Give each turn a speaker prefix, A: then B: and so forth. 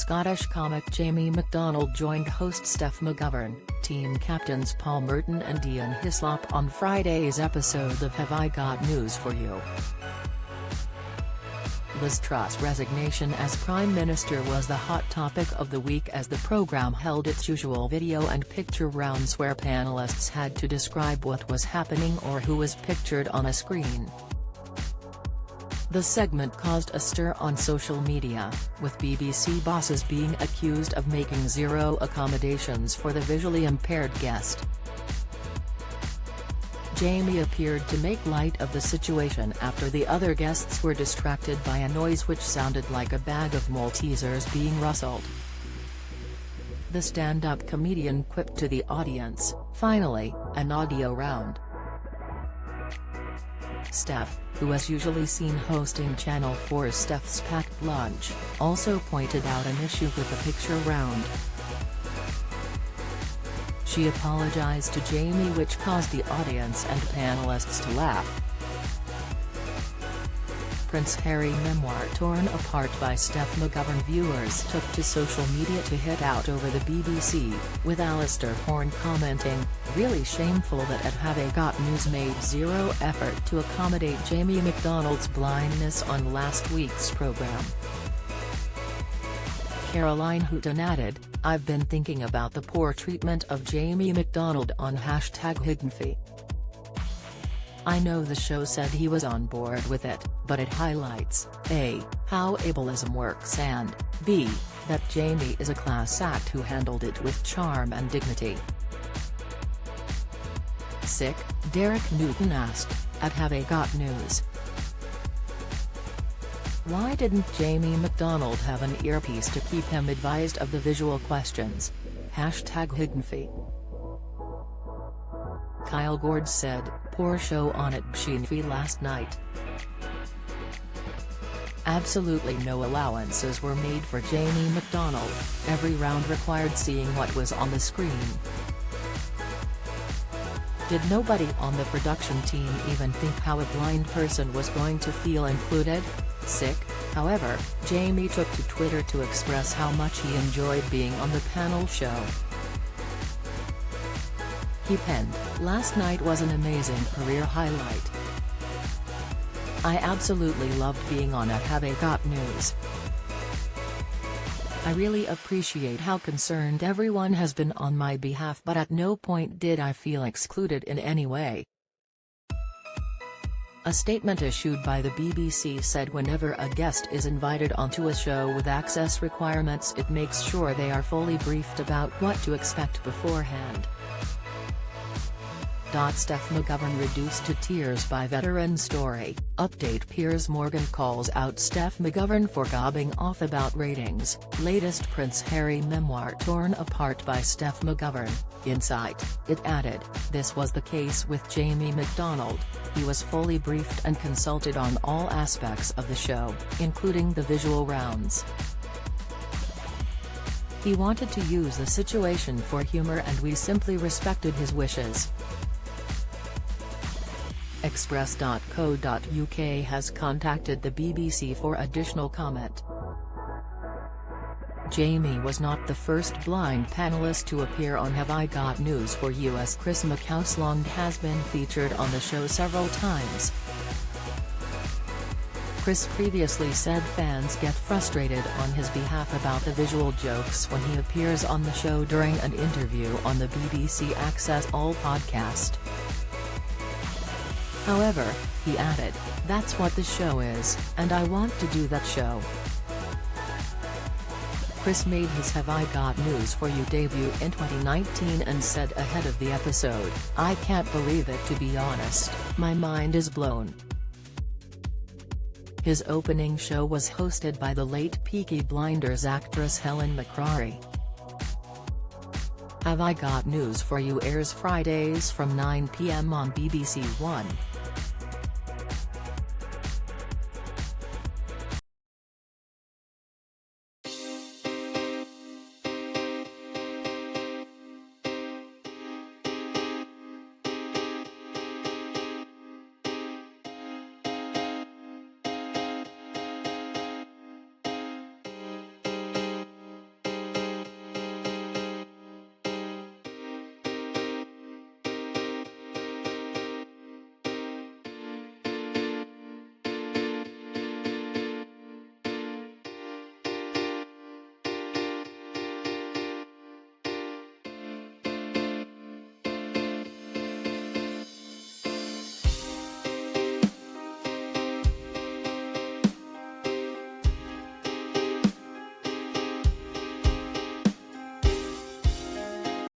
A: Scottish comic Jamie MacDonald joined host Steph McGovern, team captains Paul Merton and Ian Hislop on Friday's episode of Have I Got News For You. Liz Truss' resignation as Prime Minister was the hot topic of the week as the programme held its usual video and picture rounds where panellists had to describe what was happening or who was pictured on a screen. The segment caused a stir on social media, with BBC bosses being accused of making zero accommodations for the visually impaired guest. Jamie appeared to make light of the situation after the other guests were distracted by a noise which sounded like a bag of Maltesers being rustled. The stand-up comedian quipped to the audience, "Finally, an audio round." Steph, who is usually seen hosting Channel 4's Steph's Packed Lunch, also pointed out an issue with the picture round. She apologized to Jamie, which caused the audience and panellists to laugh. Prince Harry memoir torn apart by Steph McGovern. Viewers took to social media to hit out over the BBC, with Alistair Horn commenting, "Really shameful that at Have I Got News made zero effort to accommodate Jamie MacDonald's blindness on last week's programme." Caroline Houghton added, "I've been thinking about the poor treatment of Jamie MacDonald on #Higginfy. I know the show said he was on board with it, but it highlights, A, how ableism works and, B, that Jamie is a class act who handled it with charm and dignity." Sick, Derek Newton asked, at Have I Got News. Why didn't Jamie MacDonald have an earpiece to keep him advised of the visual questions? #Higginfy. Kyle Gord said, "Poor show on at Higginfy last night. Absolutely no allowances were made for Jamie MacDonald, every round required seeing what was on the screen. Did nobody on the production team even think how a blind person was going to feel included?" Sick. However, Jamie took to Twitter to express how much he enjoyed being on the panel show. He penned, "Last night was an amazing career highlight. I absolutely loved being on at Have I Got News. I really appreciate how concerned everyone has been on my behalf, but at no point did I feel excluded in any way." A statement issued by the BBC said whenever a guest is invited onto a show with access requirements, it makes sure they are fully briefed about what to expect beforehand. Steph McGovern reduced to tears by veteran story, update. Piers Morgan calls out Steph McGovern for gobbing off about ratings, latest Prince Harry memoir torn apart by Steph McGovern, insight. It added, "This was the case with Jamie MacDonald, he was fully briefed and consulted on all aspects of the show, including the visual rounds. He wanted to use the situation for humor and we simply respected his wishes." Express.co.uk has contacted the BBC for additional comment. Jamie was not the first blind panellist to appear on Have I Got News For You, as Chris McCausland has been featured on the show several times. Chris previously said fans get frustrated on his behalf about the visual jokes when he appears on the show during an interview on the BBC Access All podcast. However, he added, "That's what the show is, and I want to do that show." Chris made his Have I Got News For You debut in 2019 and said ahead of the episode, "I can't believe it, to be honest, my mind is blown." His opening show was hosted by the late Peaky Blinders actress Helen McCrory. Have I Got News For You airs Fridays from 9 p.m. on BBC One.